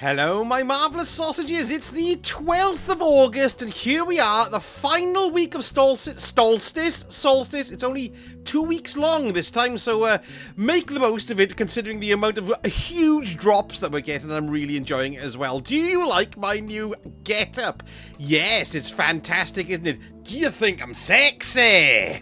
Hello, my marvellous sausages. It's the 12th of August, and here we are, the final week of Solstice. It's only 2 weeks long this time, so make the most of it, considering the amount of huge drops that we're getting. I'm really enjoying it as well. Do you like my new get-up? Yes, it's fantastic, isn't it? Do you think I'm sexy?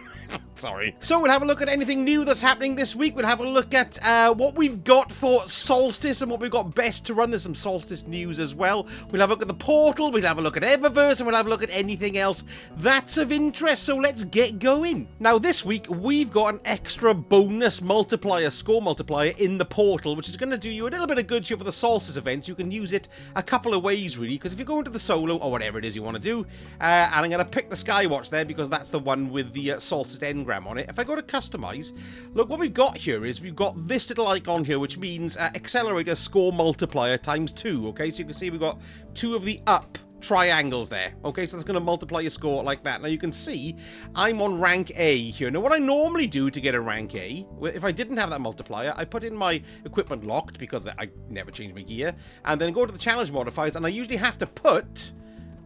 Sorry. So we'll have a look at anything new that's happening this week. We'll have a look at what we've got for Solstice and what we've got best to run. There's some Solstice news as well. We'll have a look at the portal. We'll have a look at Eververse, and we'll have a look at anything else that's of interest. So let's get going. Now this week we've got an extra bonus multiplier, score multiplier in the portal, which is going to do you a little bit of good here for the Solstice events. You can use it a couple of ways really, because if you go into the solo or whatever it is you want to do, and I'm going to pick the Skywatch there because that's the one with the Solstice engram on it. If I go to customize, look, what we've got here is we've got this little icon here, which means accelerator score multiplier times 2. Okay, so you can see we've got 2 of the up triangles there. Okay, so that's going to multiply your score like that. Now you can see I'm on rank A here. Now what I normally do to get a rank A, if I didn't have that multiplier, I put in my equipment locked because I never change my gear, and then go to the challenge modifiers, and I usually have to put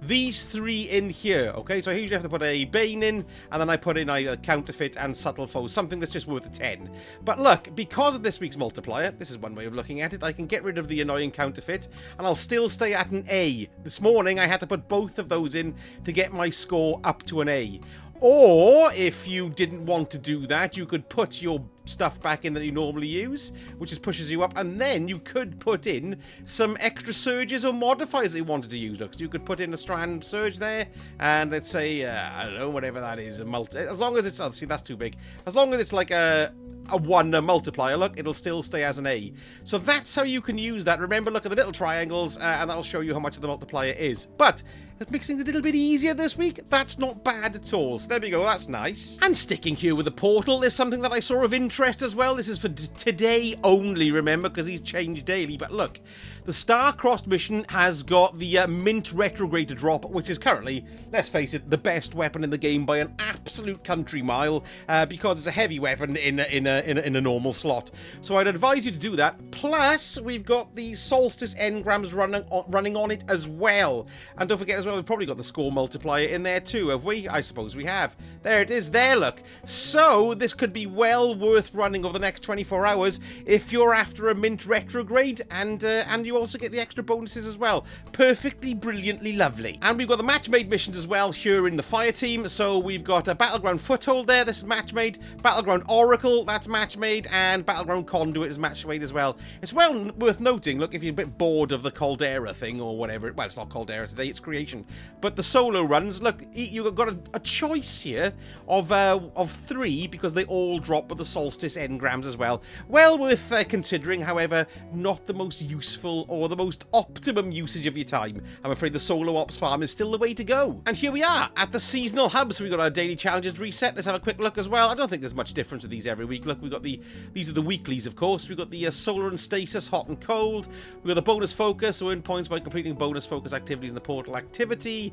these 3 in here. Okay, so I usually have to put a Bane in, and then I put in either counterfeit and subtle foe, something that's just worth a 10. But look, because of this week's multiplier, this is one way of looking at it, I can get rid of the annoying counterfeit and I'll still stay at an A. This morning I had to put both of those in to get my score up to an A. Or, if you didn't want to do that, you could put your stuff back in that you normally use, which just pushes you up, and then you could put in some extra surges or modifiers that you wanted to use. Look, so you could put in a strand surge there, and let's say, I don't know, whatever that is, as long as it's, oh, see, that's too big. As long as it's like a 1 multiplier, look, it'll still stay as an A. So that's how you can use that. Remember, look at the little triangles, and that'll show you how much the multiplier is. But it makes things a little bit easier this week. That's not bad at all. So there we go, that's nice. And sticking here with the portal, there's something that I saw of interest as well. This is for today only, remember, because these change daily. But look, the Star-Crossed mission has got the Mint Retrograde drop, which is currently, let's face it, the best weapon in the game by an absolute country mile, because it's a heavy weapon in a normal slot. So I'd advise you to do that. Plus, we've got the Solstice engrams running on it as well. And don't forget as well, we've probably got the score multiplier in there too, have we? I suppose we have. There it is there, look. So this could be well worth running over the next 24 hours if you're after a Mint Retrograde, and you also get the extra bonuses as well. Perfectly, brilliantly lovely. And we've got the match-made missions as well here in the fire team. So we've got a Battleground Foothold there, this is match-made. Battleground Oracle, that's match-made. And Battleground Conduit is match-made as well. It's well worth noting, look, if you're a bit bored of the Caldera thing or whatever, well, it's not Caldera today, it's Creation. But the solo runs, look, you've got a choice here of 3, because they all drop with the Solstice engrams as well. Well worth considering, however, not the most useful or the most optimum usage of your time. I'm afraid the solo ops farm is still the way to go. And here we are at the seasonal hub, so we've got our daily challenges reset. Let's have a quick look as well. I don't think there's much difference with these every week. Look, we've got these are the weeklies, of course. We've got the solar and stasis, hot and cold. We've got the bonus focus, so earn points by completing bonus focus activities in the portal activity.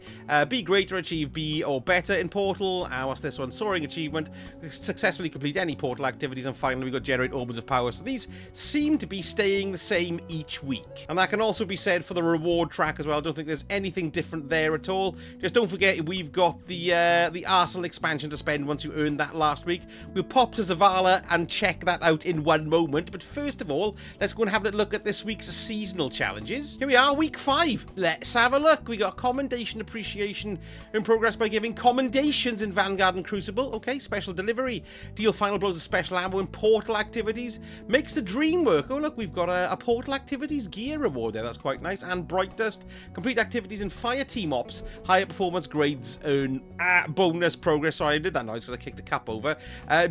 Be greater, achieve B or better in portal. What's this one? Soaring achievement. Successfully complete any portal activities. And finally, we've got generate orbs of power. So these seem to be staying the same each week. And that can also be said for the reward track as well. I don't think there's anything different there at all. Just don't forget, we've got the Arsenal expansion to spend once you earned that last week. We'll pop to Zavala and check that out in one moment. But first of all, let's go and have a look at this week's seasonal challenges. Here we are, week 5. Let's have a look. We got commendation appreciation in progress by giving commendations in Vanguard and Crucible. Okay, special delivery. Deal final blows of special ammo in portal activities. Makes the dream work. Oh, look, we've got a portal activities gear reward there. That's quite nice. And Bright Dust. Complete activities in fire team ops. Higher performance grades earn bonus progress. Sorry, I did that noise because I kicked a cup over.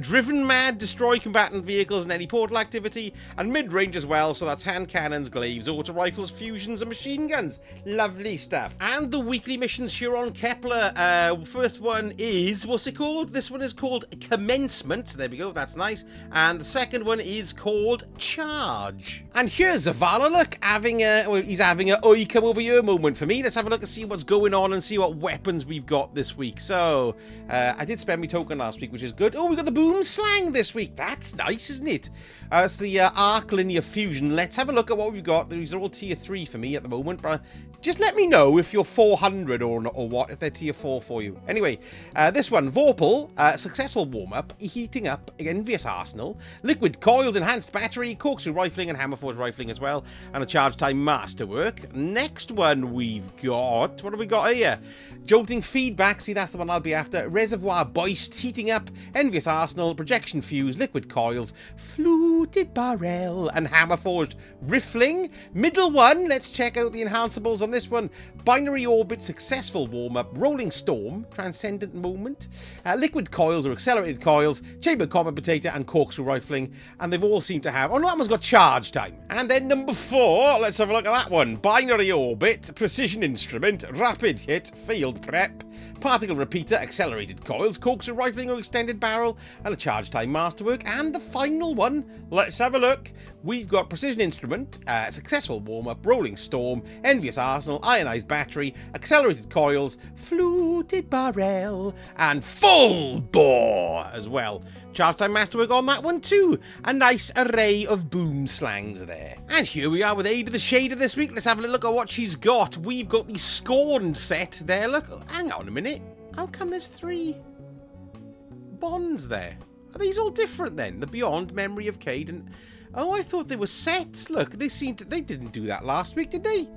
Driven Mad. Destroy combatant vehicles in any portal activity. And mid-range as well. So that's hand cannons, glaives, auto rifles, fusions, and machine guns. Lovely stuff. And the weekly missions here on Kepler. First one is, what's it called? This one is called Commencement. There we go, that's nice. And the second one is called Charge. And here's Zavala, look, he's having a oi come over here moment for me. Let's have a look and see what's going on and see what weapons we've got this week. So, I did spend my token last week, which is good. Oh, we got the boom slang this week. That's nice, isn't it? It's the Arc Linear Fusion. Let's have a look at what we've got. These are all tier 3 for me at the moment, but just let me know if you're 400 or what, if they're tier 4 for you. Anyway, this one, Vorpal, successful warm-up, heating up, Envious Arsenal, liquid coils, enhanced battery, corkscrew rifling, and hammerforged rifling as well, and a charge time masterwork. Next one we've got, what have we got here? Jolting feedback, see that's the one I'll be after. Reservoir Boist, heating up, Envious Arsenal, projection fuse, liquid coils, fluted barrel, and hammerforged rifling. Middle one, let's check out the enhanceables on this one. Binary orbit, successful warm-up, rolling storm, transcendent moment, liquid coils or accelerated coils, chamber commentator, and corkscrew rifling. And they've all seemed to have, oh no, that one's got charge time. And then number 4, let's have a look at that one. Binary orbit, precision instrument, rapid hit, field prep, particle repeater, accelerated coils, corkscrew rifling or extended barrel, and a charge time masterwork. And the final one, let's have a look. We've got precision instrument, successful warm-up, rolling storm, envious arsenal, ionized battery, accelerated coils, fluted barrel, and full bore as well. Charge time masterwork on that one too. A nice array of boom slangs there. And here we are with Ada the Shader this week. Let's have a look at what she's got. We've got the Scorned set there. Look, hang on a minute. How come there's 3 bonds there? Are these all different then? The Beyond, Memory of Cade, and... oh, I thought they were sets. Look, they didn't do that last week, did they?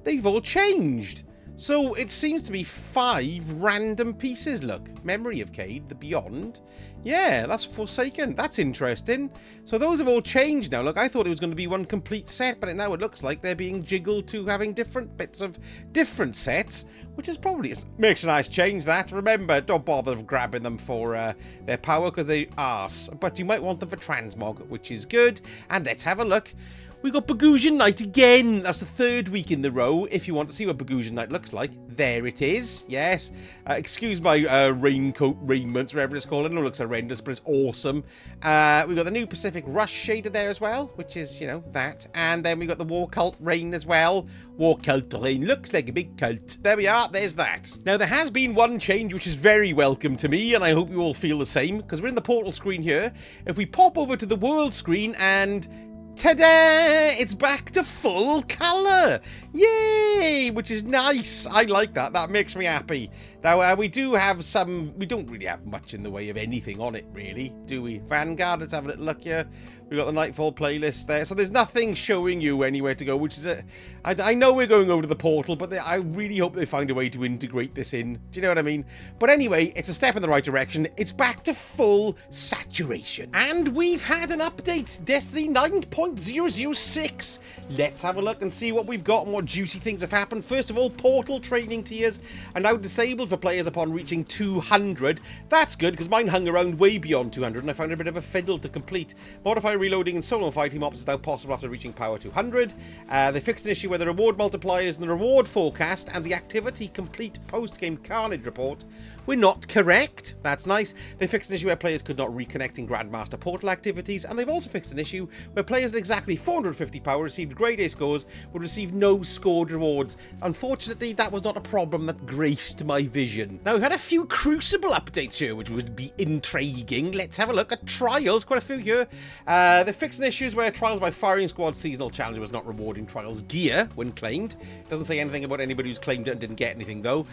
They've all changed. So it seems to be 5 random pieces. Look, Memory of Cade, the Beyond. Yeah, that's Forsaken. That's interesting. So those have all changed now. Look, I thought it was going to be one complete set, but now it looks like they're being jiggled to having different bits of different sets, which is probably makes a nice change. That, remember, don't bother grabbing them for their power because they arse, but you might want them for transmog, which is good. And let's have a look. We got Bogosian Night again. That's the 3rd week in the row. If you want to see what Bogosian Night looks like, there it is. Yes. Excuse my raincoat raiments, whatever it's called. I know it looks horrendous, but it's awesome. We got the new Pacific Rush shader there as well, which is, you know, that. And then we got the War Cult Rain as well. War Cult Rain looks like a big cult. There we are. There's that. Now, there has been one change which is very welcome to me, and I hope you all feel the same, because we're in the portal screen here. If we pop over to the world screen and... ta-da! It's back to full colour! Yay! Which is nice. I like that. That makes me happy. Now, we do have some... we don't really have much in the way of anything on it, really, do we? Vanguard, let's have a little look here. We've got the Nightfall playlist there. So there's nothing showing you anywhere to go, which is I know we're going over to the portal, but I really hope they find a way to integrate this in. Do you know what I mean? But anyway, it's a step in the right direction. It's back to full saturation. And we've had an update. Destiny 9.006. Let's have a look and see what we've got and what juicy things have happened. First of all, portal training tiers are now disabled for players upon reaching 200. That's good, because mine hung around way beyond 200, and I found it a bit of a fiddle to complete. Modify reloading and solo fighting mobs is now possible after reaching power 200. They fixed an issue where the reward multipliers and the reward forecast and the activity complete post-game carnage report were not correct. That's nice. They fixed an issue where players could not reconnect in Grandmaster portal activities, and they've also fixed an issue where players at exactly 450 power received grade A scores would receive no scored rewards. Unfortunately, that was not a problem that graced my vision. Now, we've had a few Crucible updates here, which would be intriguing. Let's have a look at Trials. Quite a few here. They fixed an issue where Trials by Firing Squad seasonal challenge was not rewarding Trials gear when claimed. Doesn't say anything about anybody who's claimed it and didn't get anything, though.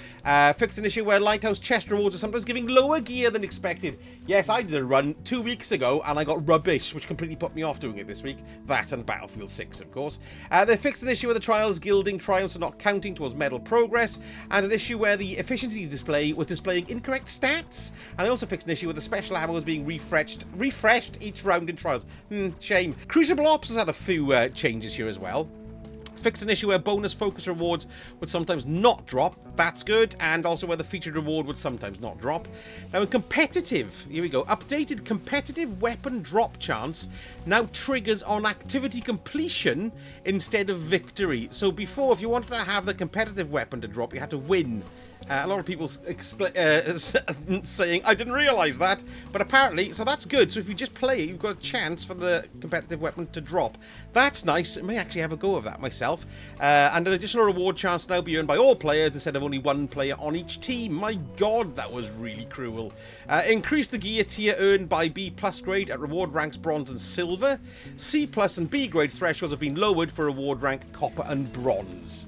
Fixed an issue where Lighthouse chest rewards are sometimes giving lower gear than expected. Yes, I did a run 2 weeks ago, and I got rubbish, which completely put me off doing it this week. That and Battlefield 6, of course. They fixed an issue where the Trials gilding triumphs are not counting towards medal progress, and an issue where the efficiency display was displaying incorrect stats. And they also fixed an issue where the special ammo was being refreshed each round in Trials. Shame. Crucible Ops has had a few changes here as well. Fixed an issue where bonus focus rewards would sometimes not drop. That's good. And also where the featured reward would sometimes not drop. Now in competitive, here we go. Updated competitive weapon drop chance now triggers on activity completion instead of victory. So before, if you wanted to have the competitive weapon to drop, you had to win. A lot of people saying, I didn't realise that. But apparently, so that's good. So if you just play it, you've got a chance for the competitive weapon to drop. That's nice. I may actually have a go of that myself. And an additional reward chance now be earned by all players instead of only one player on each team. My God, that was really cruel. Increase the gear tier earned by B+ grade at reward ranks bronze and silver. C+ and B grade thresholds have been lowered for reward rank copper and bronze.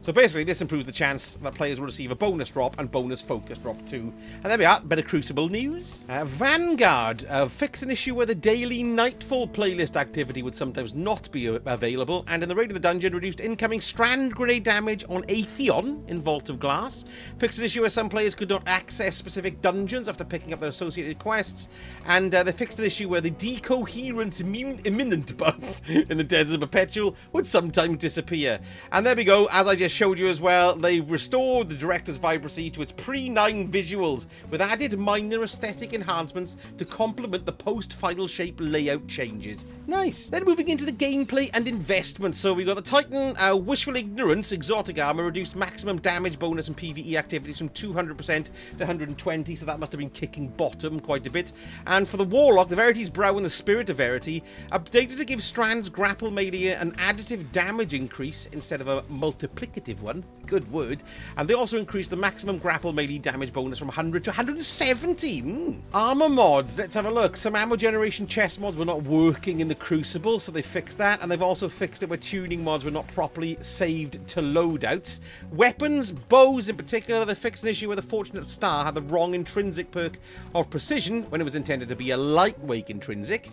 So basically, this improves the chance that players will receive a bonus drop and bonus focus drop too. And there we are, bit of Crucible news. Vanguard fixed an issue where the daily Nightfall playlist activity would sometimes not be available, and in the Raid of the Dungeon, reduced incoming strand grenade damage on Atheon in Vault of Glass. Fixed an issue where some players could not access specific dungeons after picking up their associated quests, and they fixed an issue where the decoherence imminent buff in the Desert of Perpetual would sometimes disappear. And there we go, as I just showed you as well, they've restored the director's vibrancy to its pre-9 visuals with added minor aesthetic enhancements to complement the post-final shape layout changes. Nice. Then moving into the gameplay and investment. So we got the Titan Wishful Ignorance exotic armor, reduced maximum damage bonus and PvE activities from 200% to 120, so that must have been kicking bottom quite a bit. And for the Warlock, the Verity's Brow and the Spirit of Verity, updated to give Strand's grapple melee an additive damage increase instead of a multiplicative one. Good word. And they also increased the maximum grapple melee damage bonus from 100 to 170. Armor mods. Let's have a look. Some ammo generation chest mods were not working in the Crucible, so they fixed that. And they've also fixed it where tuning mods were not properly saved to loadouts. Weapons, bows in particular, they fixed an issue where the Fortunate Star had the wrong intrinsic perk of precision when it was intended to be a lightweight intrinsic.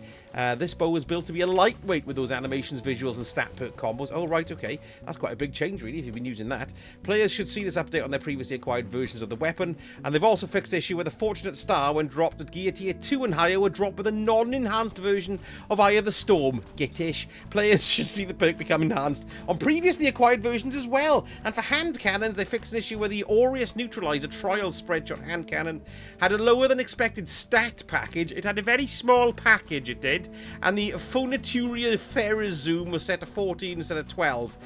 This bow was built to be a lightweight with those animations, visuals, and stat perk combos. Oh, right, okay. That's quite a big change, really, if you've been using that. Players should see this update on their previously acquired versions of the weapon, and they've also fixed the issue where the Fortunate Star, when dropped at gear tier 2 and higher, would drop with a non-enhanced version of Eye of the Storm. Getish. Players should see the perk become enhanced on previously acquired versions as well. And for hand cannons, they fixed an issue where the Aureus Neutralizer Trial Spreadshot hand cannon had a lower than expected stat package. It had a very small package, it did. And the Phonaturia Ferris Zoom was set to 14 instead of 12,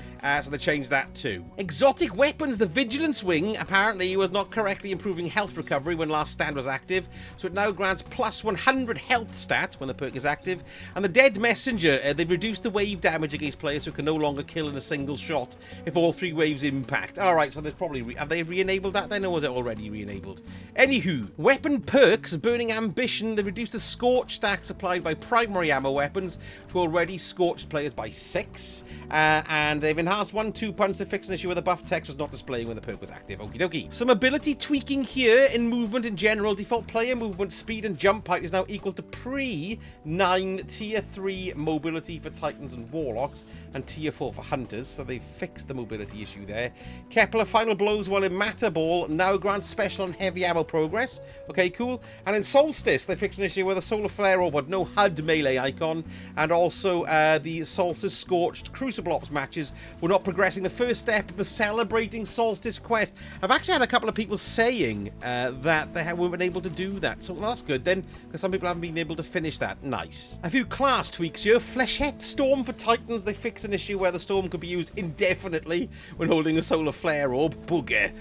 so they changed that too. Exotic weapons. The Vigilance Wing apparently was not correctly improving health recovery when last stand was active, so it now grants plus 100 health stat when the perk is active. And the Dead Messenger, they've reduced the wave damage against players who can no longer kill in a single shot if all 3 waves impact. Alright, so there's probably... have they re-enabled that then, or was it already re-enabled? Anywho, weapon perks. Burning Ambition, they've reduced the Scorch stack supplied by primary ammo weapons to already scorched players by 6. And they've enhanced 1-2 punch to fix an issue where the buff text was not displaying when the perk was active. Okie dokie. Some ability tweaking here in movement in general. Default player movement, speed, and jump height is now equal to pre-9 tier 3 mobility for Titans and Warlocks, and tier 4 for Hunters, so they've fixed the mobility issue there. Kepler Final Blows while in Matter Ball now grants special on heavy ammo progress. Okay, cool. And in Solstice, they fixed an issue where the Solar Flare Orb had no HUD melee icon, and also the Solstice Scorched Crucible Ops matches were not progressing the first step of the Celebrating Solstice quest. I've actually had a couple of people saying that they weren't been able to do that, so that's good then, because some people haven't been able to finish that. Nice. A few class tweaks here. Flechette Storm for Titans, they fixed an issue where the Storm could be used indefinitely when holding a Solar Flare Orb. Booger.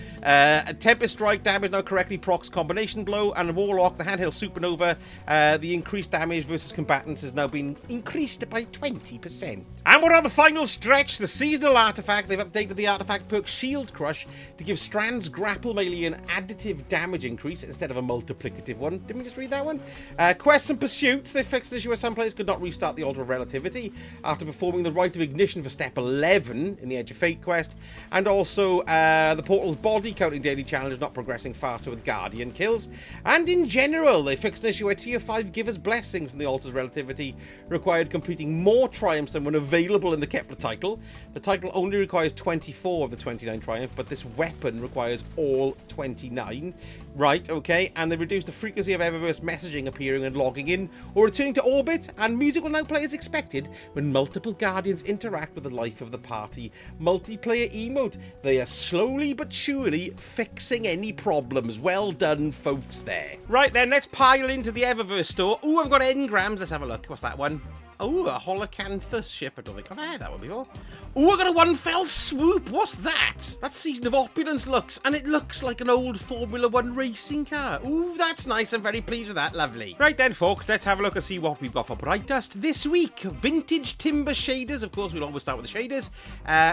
Tempest Strike damage now correctly procs Combination Blow, and Warlock, the Handheld Supernova, the increased damage versus combatants has now been increased by 20%. And we're on the final stretch. The seasonal artifact, they've updated the artifact perk Shield Crush to give Strand's grapple melee an additive damage increase instead of a multiplicative one. Didn't we just read that one? Quests and Pursuits, they fixed an issue where some players could not restart the Altar of Relativity after performing the Rite of Ignition for step 11 in the Edge of Fate quest, and also the Portal's body counting daily challenge is not progressing faster with Guardian kills. And in general, they fixed an issue where tier 5 Giver's Blessing from the Altar's Relativity required completing more triumphs than when available in the Kepler title. The title only requires 24 of the 29 triumphs, but this weapon requires all 29. Right, okay, and they reduced the frequency of Eververse messaging appearing and logging in or returning to orbit, and music will now play as expected when multiple Guardians interact with the life of the party. Multiplayer emote. They are slowly but surely fixing any problems. Well done, folks there. Right then, let's pile into the Eververse store. Ooh, I've got engrams. Let's have a look. What's that one? Oh, a holocanthus ship. I don't think I've had that one before. Oh, I got a one fell swoop. What's that? That's Season of Opulence looks, and it looks like an old Formula 1 racing car. Ooh, that's nice. I'm very pleased with that. Lovely. Right then, folks, let's have a look and see what we've got for Bright Dust this week. Vintage timber shaders. Of course, we'll always start with the shaders,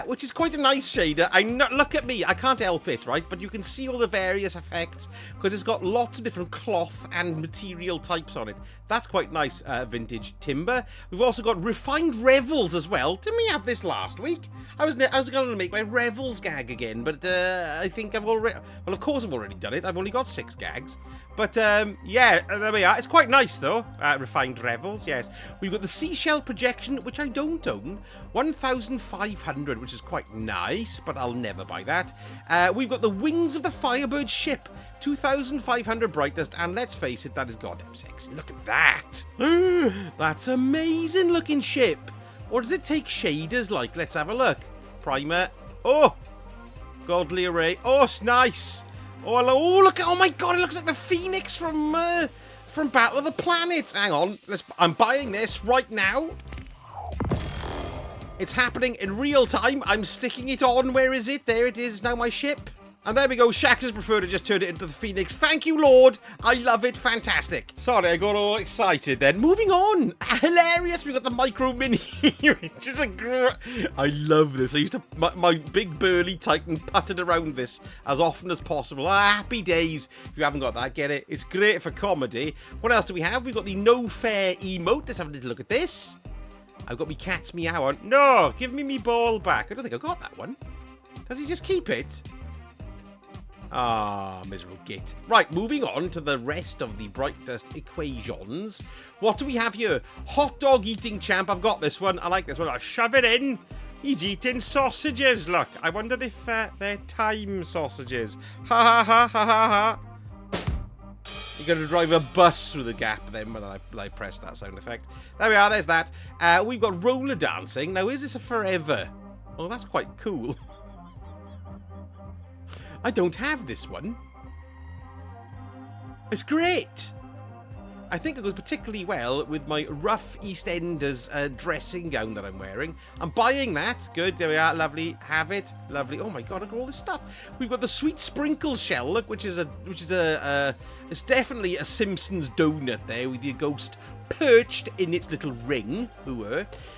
which is quite a nice shader. Look at me. I can't help it, right? But you can see all the various effects because it's got lots of different cloth and material types on it. That's quite nice, vintage timber. We've also got refined revels as well. Didn't we have this last week? I was going to make my revels gag again, but I think I've already... Well, of course I've already done it. I've only got 6 gags. But, yeah, there we are. It's quite nice, though. Refined revels, yes. We've got the seashell projection, which I don't own. 1,500, which is quite nice, but I'll never buy that. We've got the wings of the Firebird ship. 2,500 Bright Dust, and let's face it, that is goddamn sexy. Look at that. That's amazing looking ship. Or does it take shaders like? Let's have a look. Primer. Oh, godly array. Oh, it's nice. Oh, look at, oh my god, it looks like the Phoenix from Battle of the Planets. Hang on, I'm buying this right now. It's happening in real time. I'm sticking it on. Where is it? There it is, now my ship. And there we go. Shax has preferred to just turn it into the Phoenix. Thank you, Lord. I love it. Fantastic. Sorry, I got all excited then. Moving on. Hilarious. We got the Micro Mini, which is I love this. I used to, my big burly Titan putted around this as often as possible. Happy days. If you haven't got that, get it. It's great for comedy. What else do we have? We've got the No Fair emote. Let's have a little look at this. I've got me cat's meow on. No, give me ball back. I don't think I got that one. Does he just keep it? Ah, miserable git. Right, moving on to the rest of the Bright Dust equations. What do we have here? Hot dog eating champ. I've got this one. I like this one. I'll shove it in. He's eating sausages. Look, I wondered if they're time sausages. Ha ha ha ha ha ha. You're going to drive a bus through the gap then when I press that sound effect. There we are. There's that. We've got roller dancing. Now, is this a forever? Oh, that's quite cool. I don't have this one. It's great. I think it goes particularly well with my rough EastEnders dressing gown that I'm wearing. I'm buying that. Good, there we are. Lovely. Have it. Lovely. Oh my god, look at all this stuff. We've got the sweet sprinkles shell, look, which is it's definitely a Simpsons donut there with your ghost perched in its little ring.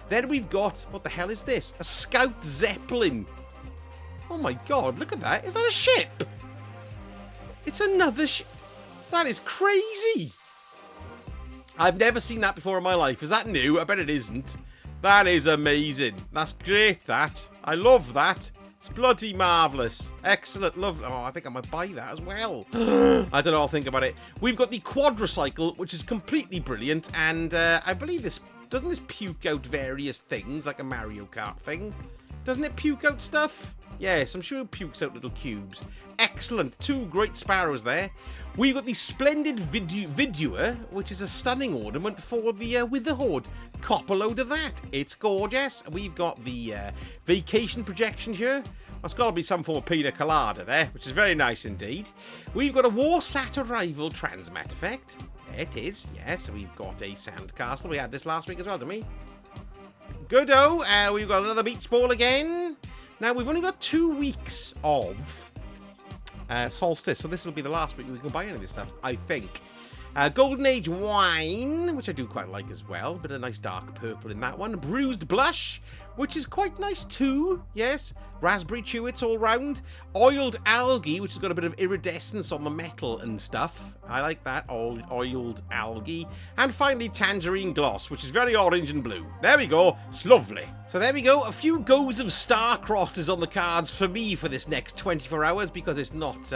Then we've got, what the hell is this? A Scout Zeppelin. Oh my god, look at that. Is that a ship? It's another ship. That is crazy. I've never seen that before in my life. Is that new? I bet it isn't. That is amazing. That's great, that. I love that. It's bloody marvellous. Excellent. Love. Oh, I think I might buy that as well. I don't know. I'll think about it. We've got the quadricycle, which is completely brilliant. And I believe this... Doesn't this puke out various things, like a Mario Kart thing? Doesn't it puke out stuff? Yes, I'm sure it pukes out little cubes. Excellent. 2 great sparrows there. We've got the splendid Vidua, which is a stunning ornament for the Witherhoard. Cop a load of that. It's gorgeous. We've got the vacation projection here. That's got to be some form of pina colada there, which is very nice indeed. We've got a Warsat Arrival Transmat effect. There it is. Yes, we've got a sandcastle. We had this last week as well, didn't we? Good-o. We've got another beach ball again. Now, we've only got 2 weeks of Solstice, so this will be the last week we can buy any of this stuff, I think. Golden Age Wine, which I do quite like as well. Bit of nice dark purple in that one. Bruised Blush, which is quite nice too. Yes. Raspberry Chewits all round. Oiled Algae, which has got a bit of iridescence on the metal and stuff. I like that. Oiled Algae. And finally, Tangerine Gloss, which is very orange and blue. There we go. It's lovely. So there we go. A few goes of Starcrossed is on the cards for me for this next 24 hours because it's not...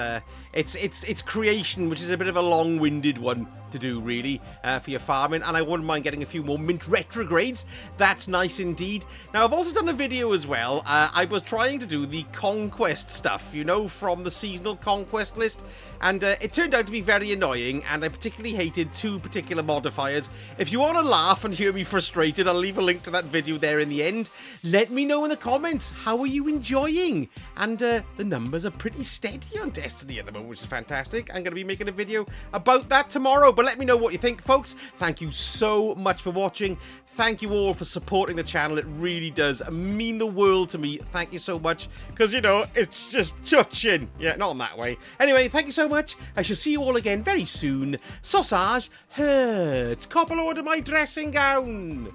It's creation, which is a bit of a long-winded one to do, really, for your farming. And I wouldn't mind getting a few more Mint Retrogrades. That's nice indeed. Now, I've also done a video as well. I was trying to do the conquest stuff, you know, from the seasonal conquest list, and it turned out to be very annoying, and I particularly hated 2 particular modifiers. If you want to laugh and hear me frustrated, I'll leave a link to that video there in the end. Let me know in the comments, how are you enjoying? And the numbers are pretty steady on Destiny at the moment, which is fantastic. I'm going to be making a video about that tomorrow, but let me know what you think, folks. Thank you so much for watching. Thank you all for supporting the channel. It really does mean the world to me. Thank you so much, because, you know, it's just touching. Yeah, not in that way. Anyway, thank you so much. I shall see you all again very soon. Sausage hurts. Copper order my dressing gown.